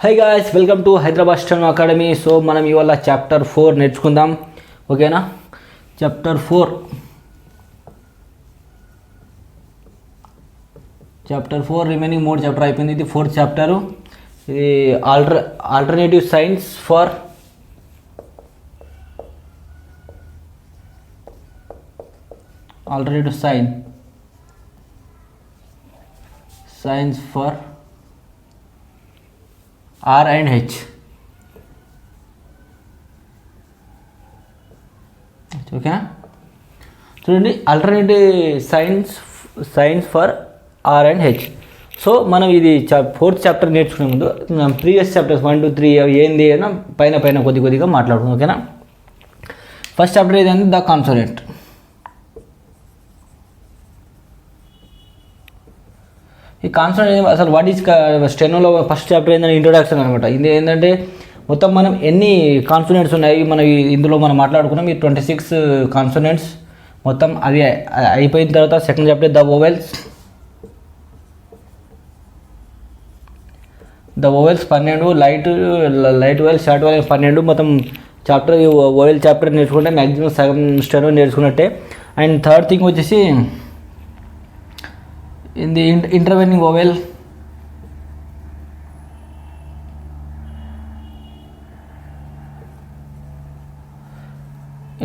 High guys, welcome to Hyderabad steno academy. So మనం ఇవాళ chapter 4 నేర్చుకుందాం, ఓకేనా? చాప్టర్ 4 రిమైనింగ్ 3 చాప్టర్ అయిపోయింది. ఇది 4th చాప్టరు. ఇది alternative science for science for R and H. ఓకేనా? చూడండి, alternative science for R and H. So మనం ఇది 4th చాప్టర్ నేర్చుకునే ముందు ప్రీవియస్ చాప్టర్స్ 1 2 3 అవి ఏంది అయినా పైన కొద్దిగా మాట్లాడుకుందాం, ఓకేనా? ఫస్ట్ చాప్టర్ ఏదంటే ద కాన్సోనెంట్. ఈ కాన్సోనెంట్ అసలు వాట్ ఈజ్ స్టెనోలో ఫస్ట్ చాప్టర్ ఏంటంటే ఇంట్రొడక్షన్ అనమాట. ఇది ఏంటంటే మొత్తం మనం ఎన్ని కాన్సోనెంట్స్ ఉన్నాయి మనం ఇందులో మనం మాట్లాడుకున్నాం. ఈ 26 కాన్సోనెంట్స్ మొత్తం అది అయిపోయిన తర్వాత second chapter the vowels 12, light vowel, short vowel 12. మొత్తం చాప్టర్ వోవెల్ చాప్టర్ నేర్చుకుంటే మ్యాక్సిమం సగం స్టెనో నేర్చుకున్నట్టే. అండ్ థర్డ్ థింగ్ వచ్చేసి in the intervening vowel,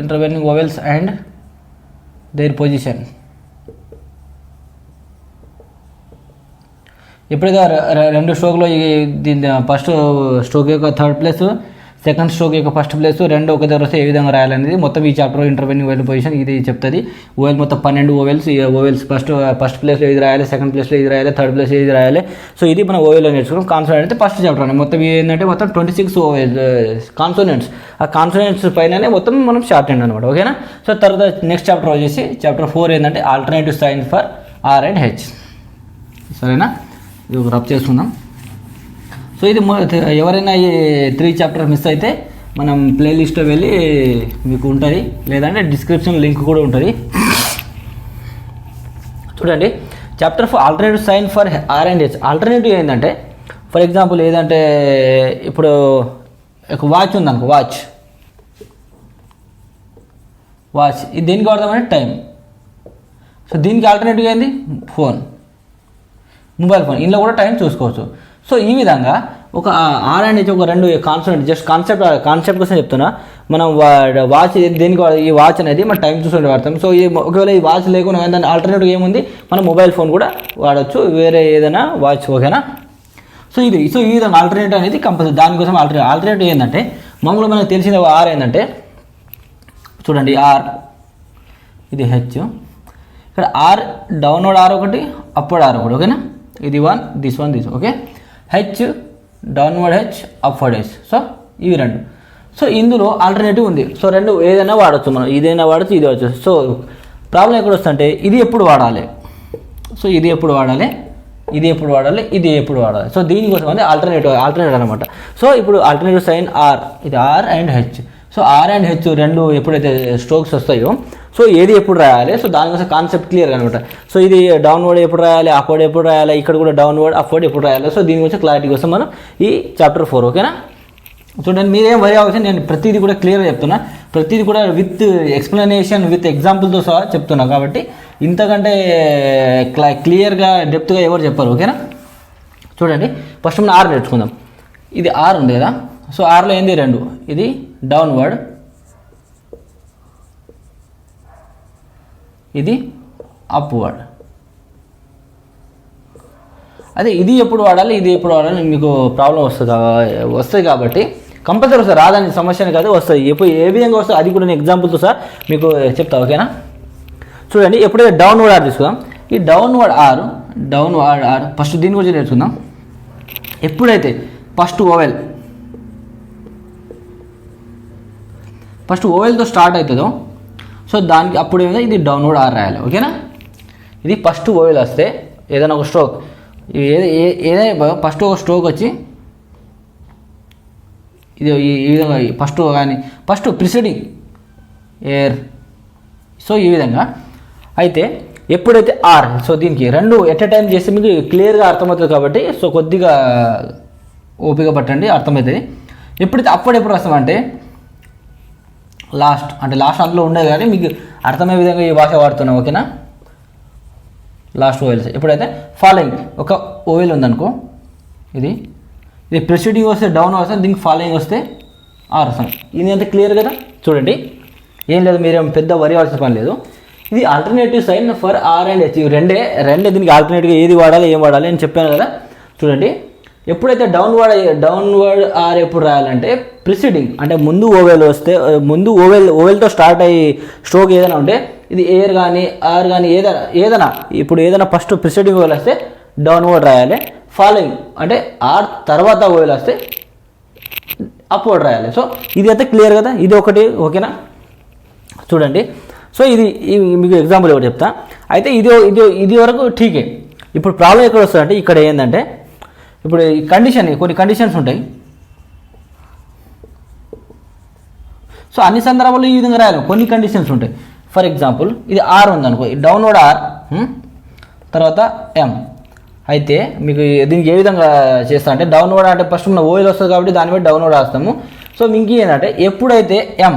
intervening vowels and their position. ఎప్పుడైతే రెండు స్ట్రోక్లో దీని ఫస్ట్ స్ట్రోక్ యొక్క థర్డ్ ప్లేస్, సెకండ్ స్ట్రోక్ యొక్క first place రెండు ఒక దగ్గర వస్తే ఏ విధంగా రాయాలనేది మొత్తం ఈ చాప్టర్ ఇంటర్వెన్యూ ఓవెల్ పొజిషన్ ఇది చెప్తుంది. ఓవెల్ మొత్తం 12 ఓవెల్స్. ఈ ఓవెల్స్ ఫస్ట్ ప్లేస్లో ఇది రాయాలి, సెకండ్ ప్లేస్లో ఇది రాయాలి, థర్డ్ ప్లేస్లో ఇది రాయాలి. సో ఇది మనం ఓవెల్లో నేర్చుకున్నాం. కాన్సోనెంట్ అయితే ఫస్ట్ చాప్టర్ అని మొత్తం ఏంటంటే మొత్తం 26 ఓవెల్ కాన్సోనెంట్స్. ఆ కాన్సోనెంట్స్ పైననే మొత్తం మనం షార్ట్ హ్యాండ్ అనమాట, ఓకేనా? సో తర్వాత నెక్స్ట్ చాప్టర్ వచ్చేసి చాప్టర్ 4 ఏంటంటే alternative science for R and H. సరేనా? ఇది ఒక రబ్ చేసుకుందాం. సో ఇది ఎవరైనా ఈ 3 చాప్టర్ మిస్ అయితే మనం ప్లేలిస్ట్లో వెళ్ళి మీకు ఉంటుంది, లేదంటే డిస్క్రిప్షన్ లింక్ కూడా ఉంటుంది. చూడండి, chapter 4 alternative sign for R and H. Alternative ఏంటంటే ఫర్ ఎగ్జాంపుల్ ఏదంటే ఇప్పుడు ఒక వాచ్ ఉందనుకో, వాచ్ ఇది దేనికి వాడదామంటే టైం. సో దీనికి ఆల్టర్నేటివ్ ఏంది? Mobile phone. ఇందులో కూడా టైం చూసుకోవచ్చు. సో ఈ విధంగా ఒక R and H ఒక రెండు కాన్సెప్ట్, జస్ట్ కాన్సెప్ట్ కోసం చెప్తున్నా. మనం వాచ్ దేనికి ఈ వాచ్ అనేది మనం టైం చూసుకుంటే వాడతాం. సో ఈ ఒకవేళ ఈ వాచ్ లేకుండా దాని ఆల్టర్నేటివ్ ఏముంది, మనం మొబైల్ ఫోన్ కూడా వాడచ్చు, వేరే ఏదైనా వాచ్, ఓకేనా? సో ఈ విధంగా ఆల్టర్నేటివ్ అనేది కంపల్సరీ. దానికోసం ఆల్టర్నేటివ్ ఏంటంటే మామూలుగా మనకు తెలిసిన R ఏంటంటే చూడండి, R ఇది H, ఇక్కడ R డౌన్వర్డ్ R ఒకటి, అప్వర్డ్ R ఒకటి, ఓకేనా? ఇది this one okay. H downward H, upward H. So ఇవి రెండు. సో ఇందులో ఆల్టర్నేటివ్ ఉంది. సో రెండు ఏదైనా వాడచ్చు, మనం ఇదైనా వాడచ్చు, ఇది వాడచ్చు. సో ప్రాబ్లం ఎక్కడ వస్తుందంటే ఇది ఎప్పుడు వాడాలి, సో ఇది ఎప్పుడు వాడాలి, ఇది ఎప్పుడు వాడాలి, ఇది ఎప్పుడు వాడాలి. సో దీనికోసం అంటే ఆల్టర్నేటివ్ అనమాట. సో ఇప్పుడు ఆల్టర్నేటివ్ సైన్ R, ఇది R and H. So R and H రెండు ఎప్పుడైతే స్ట్రోక్స్ వస్తాయో సో ఏది ఎప్పుడు రాయాలి, సో దానికోసం కాన్సెప్ట్ క్లియర్ అనమాట. సో ఇది డౌన్వర్డ్ ఎప్పుడు రాయాలి, అప్వర్డ్ ఎప్పుడు రాయాలి, ఇక్కడ కూడా డౌన్వర్డ్ అప్వర్డ్ ఎప్పుడు రాయాలి. సో దీని గురించి క్లారిటీ కోసం మనం ఈ చాప్టర్ 4, ఓకేనా? చూడండి, మీరేం వరి అవ్వాల్సింది, నేను ప్రతిదీ కూడా క్లియర్గా చెప్తున్నా, ప్రతిదీ కూడా విత్ ఎక్స్ప్లెనేషన్ విత్ ఎగ్జాంపుల్తో సహా చెప్తున్నా. కాబట్టి ఇంతకంటే క్లియర్గా డెప్త్గా ఎవరు చెప్పారు, ఓకేనా? చూడండి, ఫస్ట్ మనం R నేర్చుకుందాం. ఇది R ఉంది కదా. సో Rలో ఏంది రెండు, ఇది డౌన్వర్డ్, ఇది అప్వర్డ్. అదే ఇది ఎప్పుడు వాడాలి, ఇది ఎప్పుడు వాడాలి మీకు ప్రాబ్లం వస్తుంది కాబట్టి కంపల్సరీ వస్తుంది. రాదని సమస్యనే కాదు, వస్తుంది. ఎప్పుడు ఏ విధంగా వస్తుంది అది కూడా నేను ఎగ్జాంపుల్తో సార్ మీకు చెప్తా, ఓకేనా? చూడండి, ఎప్పుడైతే డౌన్వర్డ్ R తీసుకుందాం, ఈ డౌన్వర్డ్ R ఫస్ట్ దీని గురించి నేర్చుకుందాం. ఎప్పుడైతే ఫస్ట్ ఓవెల్తో స్టార్ట్ అవుతుందో సో దానికి అప్పుడు ఏమైనా ఇది డౌన్వర్డ్ R రాయాలి, ఓకేనా? ఇది ఫస్ట్ ఓవెల్ వస్తే ఏదైనా ఒక స్ట్రోక్, ఏదైనా ఫస్ట్ ఒక స్ట్రోక్ వచ్చి ఇది ఈ విధంగా ఫస్ట్ ప్రిసైడింగ్ ఎయిర్. సో ఈ విధంగా అయితే ఎప్పుడైతే R, సో దీనికి రెండు ఎట్ ఎ టైం చేస్తే మీకు క్లియర్గా అర్థమవుతుంది కాబట్టి సో కొద్దిగా ఓపిక పట్టండి, అర్థమవుతుంది. ఎప్పుడైతే అప్పుడు ఎప్పుడు రాస్తామంటే లాస్ట్, అంటే లాస్ట్ అందులో ఉండేది కానీ మీకు అర్థమయ్యే విధంగా ఈ భాష వాడుతున్నాం, ఓకేనా. లాస్ట్ ఓవెల్స్ ఎప్పుడైతే ఫాలోయింగ్ ఒక ఓవెల్ ఉందనుకో, ఇది ప్రెసిడింగ్ వస్తే డౌన్ వస్తే, దీనికి ఫాలోయింగ్ వస్తే ఆర్ వస్తాం. ఇది అంత క్లియర్ కదా. చూడండి, ఏం లేదు, మీరేం పెద్ద వరి వాడాల్సిన పని లేదు. ఇది alternative sign for R and H. రెండే దీనికి ఆల్టర్నేటివ్గా ఏది వాడాలి ఏం వాడాలి అని చెప్పాను కదా. చూడండి, ఎప్పుడైతే డౌన్వర్డ్ ఆర్ ఎప్పుడు రాయాలంటే ప్రిసిడింగ్, అంటే ముందు ఓవెల్ వస్తే, ముందు ఓవెల్తో స్టార్ట్ అయ్యి స్ట్రోక్ ఏదైనా ఉంటే, ఇది ఎయిర్ కానీ ఆర్ కానీ ఏదైనా ఇప్పుడు ఏదైనా ఫస్ట్ ప్రిసిడింగ్ ఓవెల్ వస్తే డౌన్వర్డ్ రాయాలి. ఫాలోయింగ్ అంటే ఆర్ తర్వాత ఓవెల్ వస్తే అప్వర్డ్ రాయాలి. సో ఇది అయితే క్లియర్ కదా, ఇది ఒకటి, ఓకేనా. చూడండి, సో ఇది మీకు ఎగ్జాంపుల్ ఒకటి చెప్తా. అయితే ఇది వరకు ఠీకే. ఇప్పుడు ప్రాబ్లం ఎక్కడ వస్తుందంటే, ఇక్కడ ఏంటంటే ఇప్పుడు ఈ కొన్ని కండిషన్స్ ఉంటాయి. సో అన్ని సందర్భాల్లో ఈ విధంగా రాయాలి, కొన్ని కండిషన్స్ ఉంటాయి. ఫర్ ఎగ్జాంపుల్ ఇది ఆర్ ఉందనుకో, డౌన్వర్డ్ ఆర్ తర్వాత ఎం. అయితే మీకు దీనికి ఏ విధంగా చేస్తా అంటే, డౌన్వర్డ్ అంటే ఫస్ట్ మన ఓఎల్ వస్తుంది కాబట్టి దాన్ని బట్టి డౌన్వర్డ్ రాస్తాము. సో మీకు ఏంటంటే ఎప్పుడైతే ఎం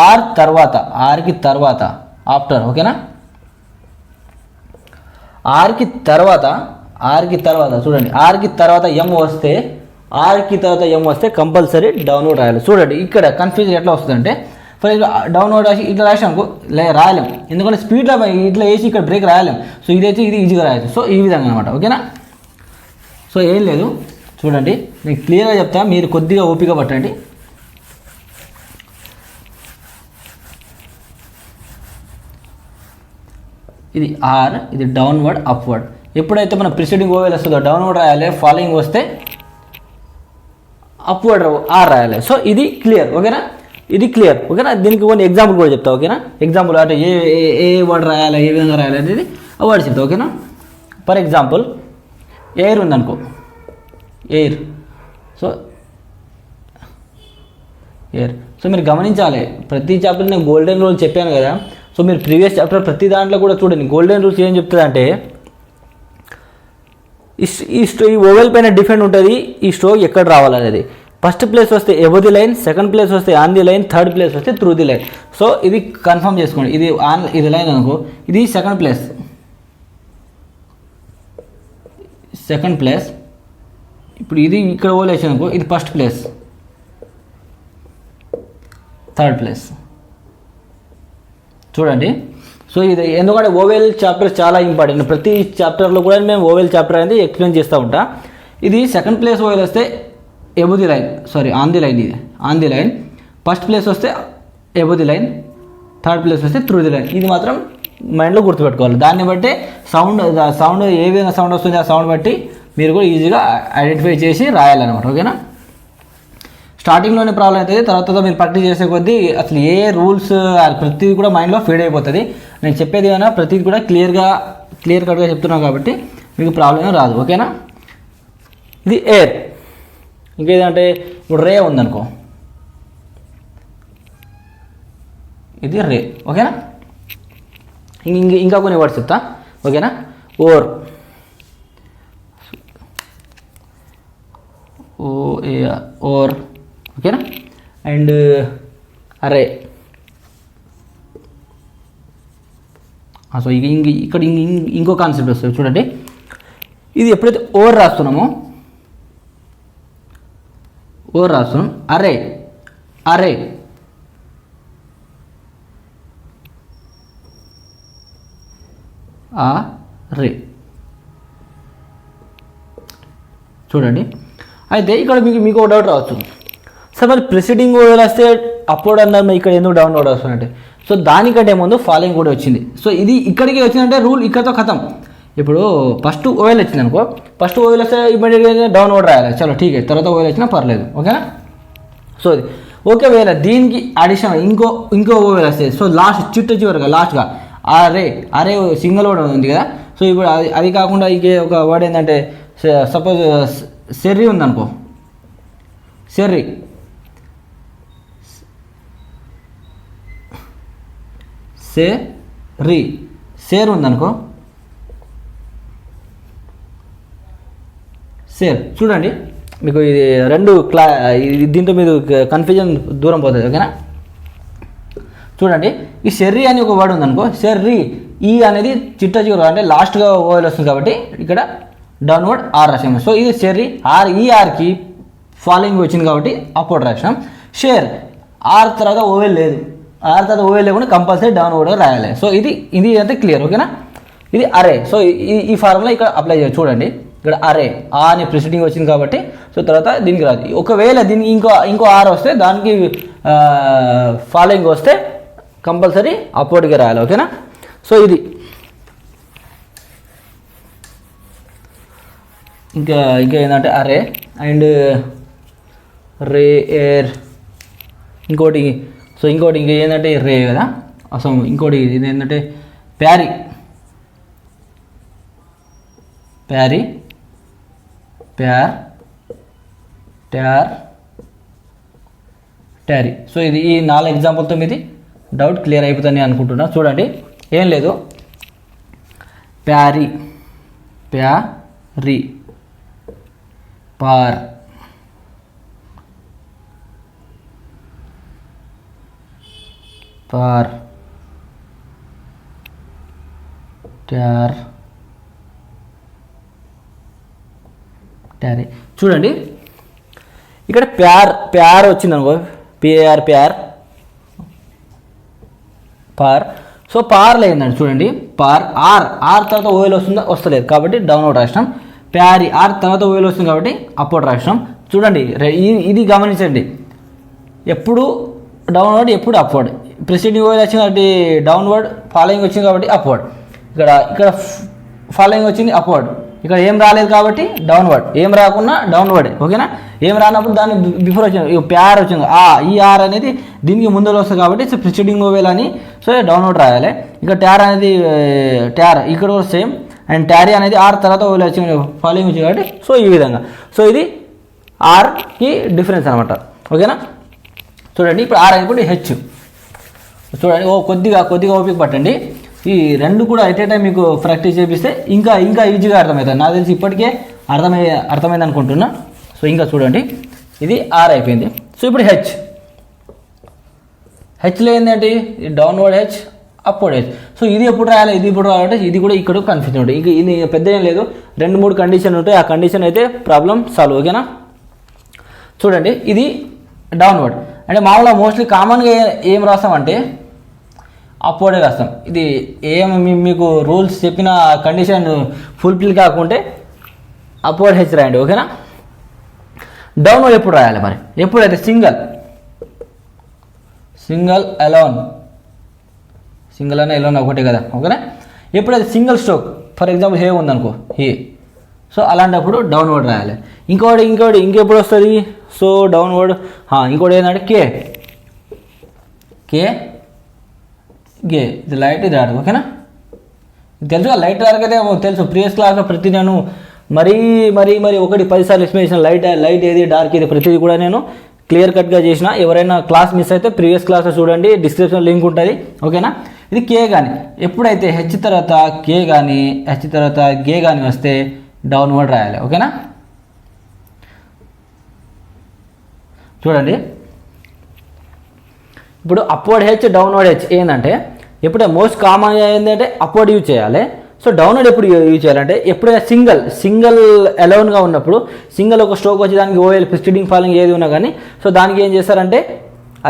ఆర్ తర్వాత, ఆర్కి తర్వాత ఆఫ్టర్, ఓకేనా. ఆర్కి తర్వాత చూడండి, ఆర్కి తర్వాత ఎం వస్తే కంపల్సరీ డౌన్వర్డ్ రాయాలి. చూడండి, ఇక్కడ కన్ఫ్యూజన్ ఎట్లా వస్తుందంటే, ఫర్ ఎగ్జాంపుల్ డౌన్వర్డ్ రాసి ఇట్లా రాసి అనుకో రాయలేం, ఎందుకంటే స్పీడ్లో ఇట్లా వేసి ఇక్కడ బ్రేక్ రాయలేం. సో ఇదైతే ఇది ఈజీగా రాయచ్చు. సో ఈ విధంగా అనమాట, ఓకేనా. సో ఏం లేదు, చూడండి నేను క్లియర్గా చెప్తా, మీరు కొద్దిగా ఓపిక పట్టండి. ఇది ఆర్, ఇది డౌన్వర్డ్ అప్వర్డ్. ఎప్పుడైతే మన ప్రిసీడింగ్ ఓవెల్ వస్తుందో డౌన్వర్డ్ రాయాలి, ఫాలోయింగ్ వస్తే అప్వర్డ్ ఆర్ రాయాలి. సో ఇది క్లియర్, ఓకేనా. ఇది క్లియర్, ఓకేనా. దీనికి కొన్ని ఎగ్జాంపుల్ కూడా చెప్తా, ఓకేనా. ఎగ్జాంపుల్ అంటే ఏ వర్డ్ రాయాలి, ఏ విధంగా రాయాలి అనేది ఆ వర్డ్ చెప్తా, ఓకేనా. ఫర్ ఎగ్జాంపుల్ ఎయిర్ ఉందనుకో, ఎయిర్. సో మీరు గమనించాలి, ప్రతి చాప్టర్ నేను గోల్డెన్ రూల్ చెప్పాను కదా. సో మీరు ప్రీవియస్ చాప్టర్ ప్రతి దాంట్లో కూడా చూడండి, గోల్డెన్ రూల్స్ ఏం చెప్తుంది అంటే, ఈ ఓవెల్ పైన డిఫెండ్ ఉంటుంది ఈ స్ట్రోక్ ఎక్కడ రావాలనేది. ఫస్ట్ ప్లేస్ వస్తే above the line, second place వస్తే on the line, third place వస్తే త్రూ ది లైన్. సో ఇది కన్ఫర్మ్ చేసుకోండి, ఇది లైన్ అనుకో, ఇది సెకండ్ ప్లేస్. ఇప్పుడు ఇది ఇక్కడ ఓవెల్ వేసాను అనుకో, ఇది ఫస్ట్ ప్లేస్, థర్డ్ ప్లేస్. చూడండి, సో ఇది ఎందుకంటే ఓవెల్ చాప్టర్ చాలా ఇంపార్టెంట్. ప్రతి చాప్టర్లో కూడా మేము ఓవెల్ చాప్టర్ అనేది ఎక్స్ప్లెయిన్ చేస్తూ ఉంటా. ఇది సెకండ్ ప్లేస్ ఓవెల్ వస్తే above the line, on the line. ఇది on the line. First place వస్తే above the line, third place వస్తే త్రూ ది లైన్. ఇది మాత్రం మైండ్లో గుర్తుపెట్టుకోవాలి. దాన్ని బట్టి సౌండ్ ఏ విధంగా సౌండ్ వస్తుంది ఆ సౌండ్ బట్టి మీరు కూడా ఈజీగా ఐడెంటిఫై చేసి రాయాలన్నమాట, ఓకేనా. స్టార్టింగ్లోనే ప్రాబ్లం అవుతుంది, తర్వాత మీరు ప్రాక్టీస్ చేసే కొద్దీ అసలు ఏ రూల్స్ ప్రతిదీ కూడా మైండ్లో ఫీడ్ అయిపోతుంది. నేను చెప్పేది ఏమైనా ప్రతిదీ కూడా క్లియర్ కట్గా చెప్తున్నాను కాబట్టి మీకు ప్రాబ్లం రాదు, ఓకేనా. ఇది ఎయిర్. ఇంకేదంటే ఇప్పుడు రే ఉందనుకో, ఇది రే, ఓకేనా. ఇంకా కొన్ని వర్డ్స్ చెప్తా, ఓకేనా. ఓర్, ఓర్, ఓకేనా. అండ్ అరే. సో ఇక్కడ ఇంకో కాన్సెప్ట్ వస్తుంది చూడండి. ఇది ఎప్పుడైతే ఓవర్ రాస్తున్నాం, అరే రే. చూడండి, అయితే ఇక్కడ మీకు ఒక డౌట్ రావచ్చు, సార్ మరి ప్రిసీడింగ్ ఓవెల్ వస్తే అప్లోడ్ అన్నారు, ఇక్కడ ఎందుకు డౌన్లోడ్ వస్తున్నట్టే. సో దానికంటే ముందు ఫాలోయింగ్ కూడా వచ్చింది. సో ఇది ఇక్కడికి వచ్చిందంటే రూల్ ఇక్కడతో ఖతం. ఇప్పుడు ఫస్ట్ ఓవెల్ వచ్చింది అనుకో, ఫస్ట్ ఓవెల్ వస్తే ఇమీడియట్గా డౌన్లోడ్ రాయాలి, చలో ఠీక్. తర్వాత ఓవెల్ వచ్చినా పర్లేదు, ఓకేనా. సో ఇది ఒకవేళ దీనికి అడిషన్ ఇంకో ఓవెల్ వస్తుంది, సో లాస్ట్ చివరిగా లాస్ట్గా అరే సింగిల్ వర్డ్ ఉంది కదా. సో ఇప్పుడు అది కాకుండా ఇంకే ఒక వర్డ్ ఏంటంటే, సపోజ్ సెర్రీ ఉందనుకో, సేర్ ఉందనుకో, సేర్. చూడండి మీకు ఇది దీంతో మీరు కన్ఫ్యూజన్ దూరం పోతుంది. ఓకేనా, చూడండి ఈ షెర్రీ అని ఒక వర్డ్ ఉందనుకో, షెర్రీ ఈ అనేది చిట్ట చివరి అంటే లాస్ట్గా ఓవెల్ వస్తుంది కాబట్టి ఇక్కడ డౌన్వర్డ్ ఆర్ రాసాము. సో ఇది షెర్రీ ఈ ఆర్కి ఫాలోయింగ్ వచ్చింది కాబట్టి అప్వర్డ్ రాసినాం. షేర్ ఆర్ తర్వాత ఓవెల్ లేదు, ఆర్ తర్వాత ఓవెల్ లేకుండా కంపల్సరీ డౌన్వర్డ్ రాయాలి. సో ఇది అంటే క్లియర్. ఓకేనా, ఇది అరే. సో ఈ ఫార్ములా ఇక్కడ అప్లై చేయాలి. చూడండి ఇక్కడ అరే ఆ అని ప్రిసిడింగ్ వచ్చింది కాబట్టి సో తర్వాత దీనికి రాదు. ఒకవేళ దీనికి ఇంకో ఆర్ వస్తే దానికి ఫాలోయింగ్ వస్తే కంపల్సరీ అప్వర్డ్గా రాయాలి. ఓకేనా, సో ఇది ఇంకా ఏంటంటే అరే అండ్ రే ఎయిర్ ఇంకోటి ఇంకా ఏంటంటే రే కదా. అసలు ఇంకోటి ఇది ఏంటంటే ప్యారీ ప్యార్ ట్యార్ ట్యారీ. సో ఇది ఈ 4 ఎగ్జాంపుల్తో మీది డౌట్ క్లియర్ అయిపోతుంది అనుకుంటున్నా. చూడండి ఏం లేదు, ప్యారీ పార్ ట్యార్ ట్యారీ. చూడండి ఇక్కడ ప్యార్ వచ్చింది అనుకో, ప్యార్ పార్. సో పార్లో ఏంటంటే చూడండి పార్ ఆర్ తర్వాత ఓఎల్ వస్తలేదు కాబట్టి డౌన్వర్డ్ రాసినాం. ప్యారీ ఆర్ తర్వాత ఓఎల్ వస్తుంది కాబట్టి అప్వర్డ్ రాసినాం. చూడండి ఇది గమనించండి, ఎప్పుడు డౌన్వర్డ్ ఎప్పుడు అప్వర్డ్. ప్రెసిడింగ్ ఓఎల్ వచ్చింది కాబట్టి డౌన్వర్డ్, ఫాలోయింగ్ వచ్చింది కాబట్టి అప్వర్డ్. ఇక్కడ ఫాలోయింగ్ వచ్చింది అప్వర్డ్, ఇక్కడ ఏం రాలేదు కాబట్టి డౌన్వర్డ్, ఏం రాకున్నా డౌన్వర్డ్. ఓకేనా, ఏం రానప్పుడు దాన్ని బిఫోర్ వచ్చింది ప్యార్ వచ్చింది ఈ ఆర్ అనేది దీనికి ముందర వస్తుంది కాబట్టి సో ప్రిసిడింగ్ ఓవెల్ అని సో డౌన్వర్డ్ రాయాలి. ఇక ట్యార్ అనేది ఇక్కడ కూడా సేమ్, అండ్ ట్యారీ అనేది ఆర్ తర్వాత ఓవెల్ వచ్చింది ఫాలోయింగ్ వచ్చింది కాబట్టి సో ఈ విధంగా. సో ఇది ఆర్కి డిఫరెన్స్ అనమాట. ఓకేనా, చూడండి ఇప్పుడు ఆర్ అనుకుంటే హెచ్. చూడండి కొద్దిగా ఓపిక పట్టండి. ఈ రెండు కూడా ఎట్ ఏ టైం మీకు ప్రాక్టీస్ చేపిస్తే ఇంకా ఈజీగా అర్థమవుతుంది. నాకు తెలిసి ఇప్పటికే అర్థమైంది అనుకుంటున్నా. సో ఇంకా చూడండి ఇది ఆర్ అయిపోయింది. సో ఇప్పుడు హెచ్లో ఏంటంటే downward H upward H. So ఇది ఎప్పుడు రాయాలి ఇది ఇప్పుడు రాయాలంటే ఇది కూడా ఇక్కడ కన్ఫ్యూజన్ ఉంటుంది. ఇది పెద్ద ఏం లేదు, 2-3 కండిషన్ ఉంటాయి, ఆ కండిషన్ అయితే ప్రాబ్లం సాల్వ్. ఓకేనా, చూడండి ఇది డౌన్వర్డ్ అంటే మామూలుగా మోస్ట్లీ కామన్గా ఏం రాస్తామంటే అప్వర్డే రాస్తాం. ఇది మీకు రూల్స్ చెప్పిన కండిషన్ ఫుల్ఫిల్ కాకుంటే అప్వర్డ్ హెచ్ రాయండి. ఓకేనా, డౌన్వర్డ్ ఎప్పుడు రాయాలి మరి? ఎప్పుడైతే సింగల్ అలోన్ అనే ఒకటే కదా. ఓకేనా, ఎప్పుడైతే సింగిల్ స్ట్రోక్ ఫర్ ఎగ్జాంపుల్ హే ఉందనుకో సో అలాంటప్పుడు డౌన్వర్డ్ రాయాలి. ఇంకెప్పుడు వస్తుంది? సో డౌన్వర్డ్ ఇంకోటి ఏంటంటే కే ఇది లైట్ ఇది డార్క్. ఓకేనా, తెలుసు లైట్ డార్క్ అయితే తెలుసు, ప్రీవియస్ క్లాస్లో ప్రతి నేను మరీ 10 సార్లు ఎక్స్ప్లెనేషన్ లైట్ ఏది డార్క్ ఏది ప్రతిదీ కూడా నేను క్లియర్ కట్గా చేసిన. ఎవరైనా క్లాస్ మిస్ అయితే ప్రీవియస్ క్లాస్లో చూడండి, డిస్క్రిప్షన్ లింక్ ఉంటుంది. ఓకేనా, ఇది కే కానీ ఎప్పుడైతే హెచ్ తర్వాత కే కానీ హెచ్ తర్వాత గే కానీ వస్తే డౌన్వర్డ్ రాయాలి. ఓకేనా, చూడండి ఇప్పుడు అప్వర్డ్ హెచ్ డౌన్వర్డ్ హెచ్ ఏంటంటే ఎప్పుడైతే మోస్ట్ కామన్గా ఏంటంటే అప్వర్డ్ యూజ్ చేయాలి. సో డౌన్వర్డ్ ఎప్పుడు యూజ్ చేయాలంటే ఎప్పుడైనా సింగిల్ అలోన్గా ఉన్నప్పుడు సింగిల్ ఒక స్ట్రోక్ వచ్చి దానికి ఓఎల్ ప్రిసిడింగ్ ఫాలోయింగ్ ఏది ఉన్నా కానీ సో దానికి ఏం చేస్తారంటే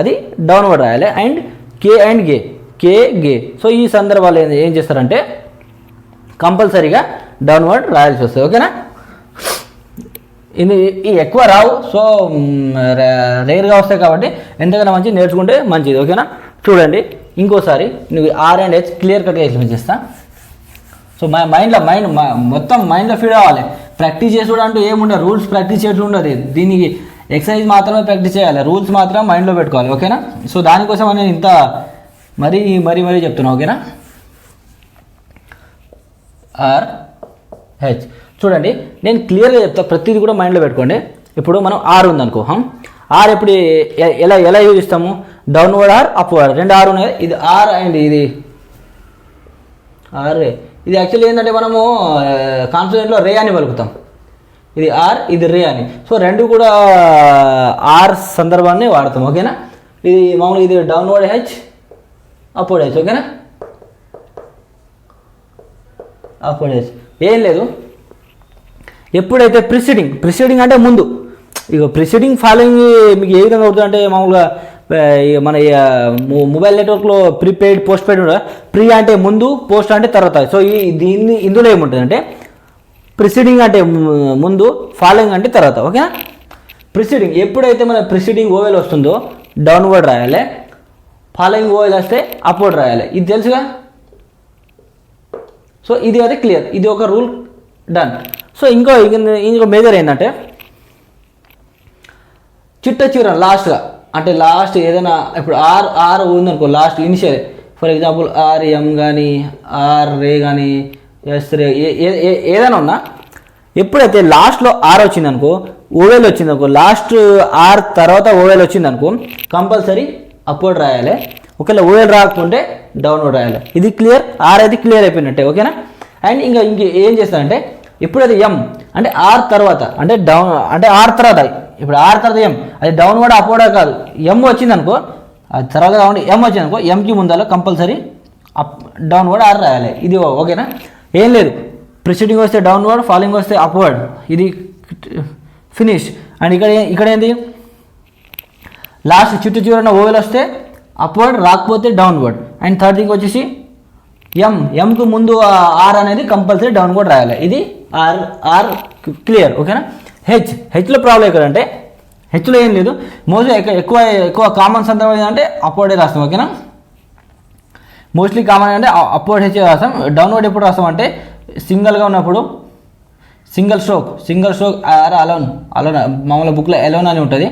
అది డౌన్వర్డ్ రాయాలి. అండ్ గే సో ఈ సందర్భాలు ఏం చేస్తారంటే కంపల్సరీగా డౌన్వర్డ్ రాయాల్సి వస్తుంది. ఓకేనా, ఇది ఎక్కువ రావు, సో రేర్గా వస్తాయి కాబట్టి ఎంతకైనా మంచి నేర్చుకుంటే మంచిది. ఓకేనా, చూడండి ఇంకోసారి నువ్వు ఆర్ అండ్ హెచ్ క్లియర్ కట్గా ఎక్స్ప్లెయిన్ చేస్తా. సో మొత్తం మైండ్లో ఫీడ్ అవ్వాలి. ప్రాక్టీస్ చేసుడు అంటూ ఏముండదు, రూల్స్ ప్రాక్టీస్ చేయడం ఉండదు. దీనికి ఎక్సర్సైజ్ మాత్రమే ప్రాక్టీస్ చేయాలి, రూల్స్ మాత్రం మైండ్లో పెట్టుకోవాలి. ఓకేనా, సో దానికోసం నేను ఇంత మరీ చెప్తున్నా. ఓకేనా, ఆర్ హెచ్ చూడండి నేను క్లియర్గా చెప్తా, ప్రతిదీ కూడా మైండ్లో పెట్టుకోండి. ఇప్పుడు మనం ఆర్ ఉందనుకో, ఆర్ ఎప్పుడు ఎలా యూజ్ ఇస్తాము? డౌన్వర్డ్ ఆర్ అప్వర్డ్, 2 ఆర్ ఉన్నాయి. ఇది ఆర్ అండ్ ఇది ఆర్. ఇది యాక్చువల్లీ ఏంటంటే మనము కాన్సోనెంట్లో రే అని పలుకుతాం. ఇది ఆర్ ఇది రే అని. సో రెండు కూడా ఆర్ సందర్భాన్ని వాడతాం. ఓకేనా, ఇది మామూలుగా ఇది డౌన్వర్డ్ హెచ్ అప్వర్డ్ హెచ్. ఓకేనా, అప్వర్డ్ హెచ్ ఏం లేదు. ఎప్పుడైతే ప్రిసీడింగ్ అంటే ముందు, ఇక ప్రిసీడింగ్ ఫాలోయింగ్ మీకు ఏ విధంగా అవుతుంది అంటే మామూలుగా మన మొబైల్ నెట్వర్క్లో ప్రీపెయిడ్ పోస్ట్ పెయిడ్ కూడా ప్రీ అంటే ముందు, పోస్ట్ అంటే తర్వాత. సో ఇందులో ఏముంటుంది అంటే ప్రిసీడింగ్ అంటే ముందు, ఫాలోయింగ్ అంటే తర్వాత. ఓకేనా, ప్రిసీడింగ్ ఎప్పుడైతే మన ప్రిసీడింగ్ ఓవెల్ వస్తుందో డౌన్వర్డ్ రాయాలి, ఫాలోయింగ్ ఓవెల్ వస్తే అప్వర్డ్ రాయాలి. ఇది తెలుసుగా. సో ఇది అయితే క్లియర్, ఇది ఒక రూల్ డన్. సో ఇంకో మేజర్ ఏంటంటే చిట్ట చివర లాస్ట్గా అంటే లాస్ట్ ఏదైనా ఇప్పుడు ఆర్ ఉందనుకో last initial, for example R M కానీ ఆర్ రే కానీ ఎస్ రే ఏదైనా ఉన్నా ఎప్పుడైతే లాస్ట్లో ఆర్ వచ్చిందనుకో, ఓవెల్ వచ్చిందనుకో, లాస్ట్ ఆర్ తర్వాత ఓవెల్ వచ్చిందనుకో కంపల్సరీ అప్వర్డ్ రాయాలి. ఒకవేళ ఓవెల్ రాకుంటే డౌన్వర్డ్ రాయాలి. ఇది క్లియర్, ఆర్ అయితే క్లియర్ అయిపోయినట్టే. ఓకేనా, అండ్ ఇంకా ఏం చేస్తానంటే ఎప్పుడైతే ఎం అంటే ఆర్ తర్వాత అంటే ఆర్ తర్వాత, ఇప్పుడు ఆర్ తర్వాత ఎం అది డౌన్వర్డ్ అప్వర్డ్ కాదు. ఎం వచ్చిందనుకో అది తర్వాత ఎం వచ్చిందనుకో ఎంకి ముందర కంపల్సరీ డౌన్వర్డ్ ఆర్ రాయాలి. ఇది ఓకేనా, ఏం లేదు. ప్రిసీడింగ్ వస్తే డౌన్వర్డ్, ఫాలోయింగ్ వస్తే అప్వర్డ్, ఇది ఫినిష్. అండ్ ఇక్కడ ఏంది లాస్ట్ చివరన ఓవెల్ వస్తే అప్వర్డ్, రాకపోతే డౌన్వర్డ్. అండ్ థర్డ్ థింగ్ వచ్చేసి ఎంకు ముందు ఆర్ అనేది కంపల్సరీ డౌన్వర్డ్ రాయాలి. ఇది ఆర్ క్లియర్. ఓకేనా, హెచ్లో ప్రాబ్లం ఎక్కడంటే హెచ్లో ఏం లేదు. మోస్ట్లీ ఎక్కువ కామన్ సందర్భం ఏంటంటే అప్వర్డే రాస్తాం. ఓకేనా, మోస్ట్లీ కామన్ అంటే అప్వర్డ్ హెచ్ రాస్తాం. డౌన్వర్డ్ ఎప్పుడు రాస్తాం అంటే సింగిల్గా ఉన్నప్పుడు సింగిల్ స్ట్రోక్ ఆర్ అలోన్ మామూలు బుక్లో ఎలోన్ అని ఉంటుంది.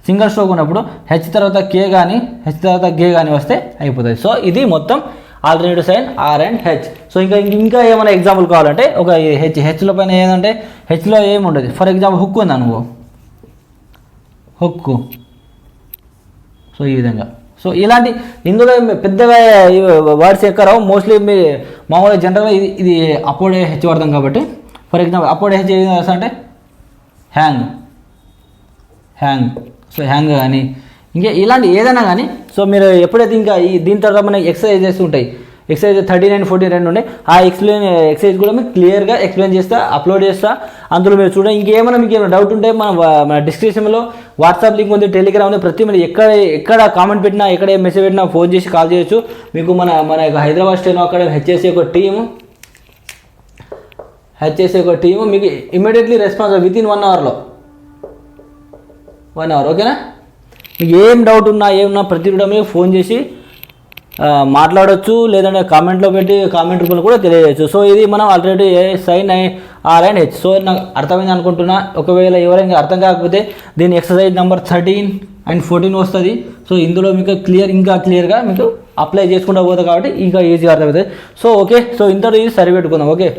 సింగిల్ స్ట్రోక్ ఉన్నప్పుడు హెచ్ తర్వాత కే కానీ హెచ్ తర్వాత గే కానీ వస్తే అయిపోతుంది. సో ఇది మొత్తం alternative sign R and H. So ఇంకా ఏమైనా ఎగ్జాంపుల్ కావాలంటే ఒక హెచ్లో పైన ఏంటంటే హెచ్లో ఏముండదు. ఫర్ ఎగ్జాంపుల్ హుక్ ఉందా నువ్వు హుక్. సో ఈ విధంగా. సో ఇలాంటి ఇందులో పెద్దగా వర్డ్స్ ఎక్కరావు. మోస్ట్లీ మీ మామూలుగా జనరల్గా ఇది అప్వర్డ్ హెచ్ వాడతాం కాబట్టి. For example upward H A విధంగా అంటే హ్యాంగ్. సో హ్యాంగ్ కానీ ఇంకా ఇలాంటి ఏదైనా కానీ. సో మీరు ఎప్పుడైతే ఇంకా దీని తర్వాత మనకి ఎక్సర్సైజెస్ ఉంటాయి, ఎక్సర్సైజ్ 39, 40 రెండు ఉన్నాయి. ఆ ఎక్సర్సైజ్ కూడా మీకు క్లియర్గా ఎక్స్ప్లెయిన్ చేస్తా, అప్లోడ్ చేస్తా. అందులో మీరు చూడండి. ఇంకేమైనా మీకు ఏమైనా డౌట్ ఉంటే మన డిస్క్రిప్షన్లో వాట్సాప్ లింక్ ఉంది, టెలిగ్రామ్ ఉంది. ప్రతి మీరు ఎక్కడ కామెంట్ పెట్టినా, ఎక్కడ మెసేజ్ పెట్టినా ఫోన్ చేసి కాల్ చేయొచ్చు. మీకు మన యొక్క హైదరాబాద్ స్టేట్ అక్కడ హెచ్ఎస్సి ఒక టీము మీకు ఇమీడియట్లీ రెస్పాన్స్ వితిన్ 1 అవర్లో. ఓకేనా, మీకు ఏం డౌట్ ఉన్నా ఏమున్నా ప్రతి కూడా మీరు ఫోన్ చేసి మాట్లాడవచ్చు, లేదంటే కామెంట్లో పెట్టి కామెంట్ రూపంలో కూడా తెలియజేయచ్చు. సో ఇది మనం already sign R and H. So నాకు అర్థమైంది అనుకుంటున్నా. ఒకవేళ ఎవరైనా అర్థం కాకపోతే దీని ఎక్సర్సైజ్ నెంబర్ 13 అండ్ 14 వస్తుంది. సో ఇందులో మీకు ఇంకా క్లియర్గా మీకు అప్లై చేసుకుంటూ పోతుంది కాబట్టి ఇంకా ఈజీగా అర్థమవుతుంది. సో ఓకే, సో ఇంతలో ఇది సరిపెట్టుకుందాం. ఓకే.